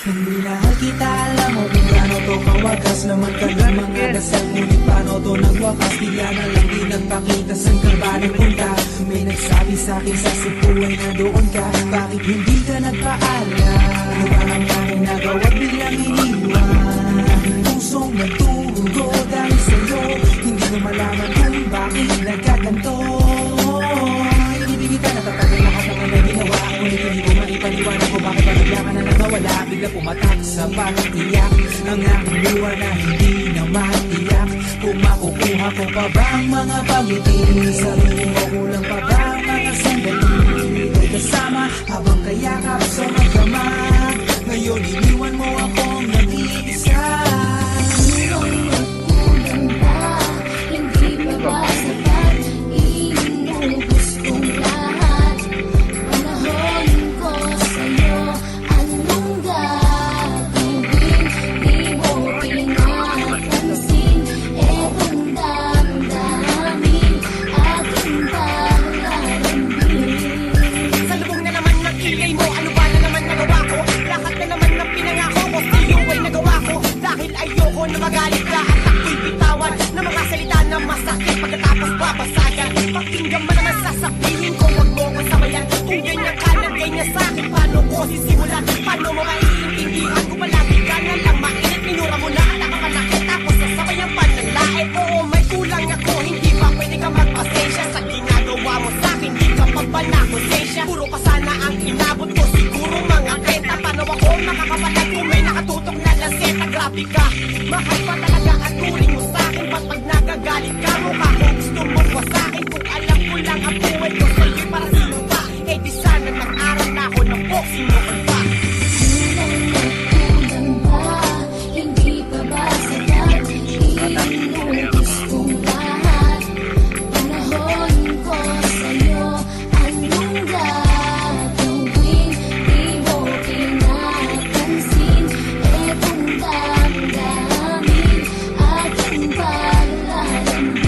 Hindi lahat kita alam mo kung gaano to kawagas. Laman ka ng mga dasal, ngunit paano to nagwakas? Bigla na lang di nagpakita, saan ka ba nagpunta? May nagsabi sa'kin sa Cebu ay nandoon ka. Bakit hindi ka nagpaalam? Ano ba ang aking nagawa biglang iniwan? Pusong nagtugo dahil sa'yo, hindi ko malaman kung bakit nagkaganto. Hindi kita natatagal lahat ng mga ginawa, ngunit hindi ko maipaliwanag ko bakit bigla ka na nawala. Bigla pumatak sa pag-iyak ang aking luha na hindi na matiyak. Kung makukuha ko pa ba ang mga pangiti, sarili mo kulang pa ba ang mga sandali? Ito'y kasama habang kayakap sa magkama. Ngayon iniwan mo akong nag-iisa. Kulang ba? Hindi pa ba sapat? Inubos kong lahat. Panahon ko sa'yo, anong gagawin? Di mo pinapansin. Etong damdamin, aking paglalambing. Salubong na naman ng kilay mo, ano ba na naman nagawa ko? Lahat na naman ng pinangako ko, sa'yo ay nagawa ko. Dahil ayoko na magalit ka at ako'y bitawan ng mga salita na masakit pagkatapos babasagan. Pakinggan mo naman sasabihin ko, huwag mo ko sabayan. Kung ganyan ka na ganyan sa'kin, paano ko sisimulan? Paano mo maiintindihan ko palagi ka na lang mainit? Minura mo na at nakapanakit, tapos sasabay ang panlalait. Oo, may kulang ako, hindi ba pwede ka magpasensya sa ginagawa mo sa'kin? Di ka pa ba nakonsensya? Puro pa sana ang inabot ko, siguro mga kwenta. Paano ako makakapalag kung may nakatutok na lanseta? Grabe ka, mahal pa talaga at turing mo sa'kin. Ba't pag nagagalit ka, mukha ko gusto mo wasakin? Kung alam ko lang ang buhay ko sa'yo para sino ba? Eh di sana nag-aral na ako ng boxing noon pa. Kulang ba? Hindi pa ba sapat? Inubos kong lahat. Panahon ko sa'yo, anong gagawin? Di mo pinapansin. Etong damdamin, aking paglalambing.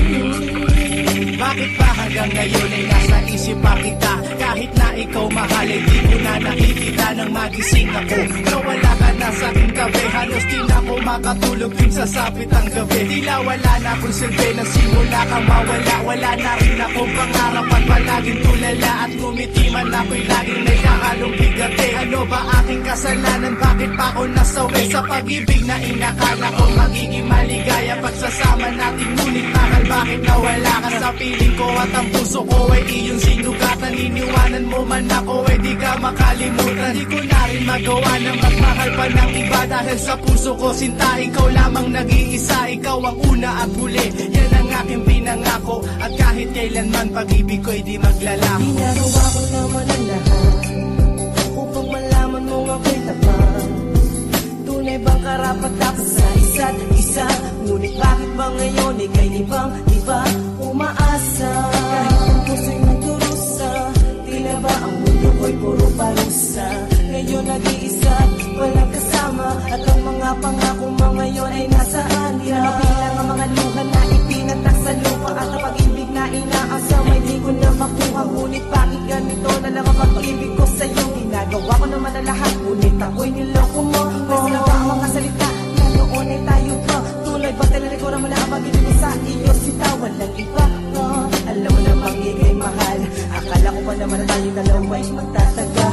Bakit ba hanggang ngayon ay nasa isip pa kita? Kahit na ikaw mahal ay di ko na nakikita nang magising ako. Nawala ka na sa aking tabi, halos di na ako makatulog tuwing sasapit ang gabi. Tila wala na akong silbi, nasimula kang mawala. Wala na rin akong pangarap at palaging tulala. At ngumiti man ako'y laging may kahalong bigate. Ano ba aking kasalanan? Bakit pa ako nasawi sa pag-ibig na inakala ko magiging maligaya? Pagsasama natin ngunit mahal, bakit nawala ka sa piling ko? At ang puso ko ay iyong sinugatan. Iniwanan mo man ako, eh di ka makalimutan. Di ko na rin magawa na magmahal pa ng iba. Dahil sa puso ko sinta, ikaw lamang nag-iisa. Ikaw ang una at huli, yan ang aking pinangako. At kahit kailanman pag-ibig ko'y di maglalako. Ginagawa ko naman ang lahat upang malaman mo ako'y tapat. Tunay bang karapat dapat sa isa't isa? Ngunit bakit ba ngayon ika'y ibang-iba umaasa? Kahit ang puso'y nagdurusa, tila ba ang mundo ko'y puro parusa? Ngayon nag-iisa, walang kasama, at ang mga pangako mo ngayon ay nasaan? Di na mabilang ang mga luha na ipinatak sa lupa, at ang pag-ibig na inaasam ay di ko na makuha. Ngunit bakit ganito na lang ang pag-ibig ko sa'yo? Ginagawa ko naman ang lahat, ngunit ako'y niloko mo. Kasi na ba ang mga salita na noon ay tayo pa? Tunay ba tinalikuran mo na ang pag-ibig ko sa iyo? Sita, walang iba. Alam mo namang ika'y mahal, akala ko pa naman na tayong dalawa'y magtataga.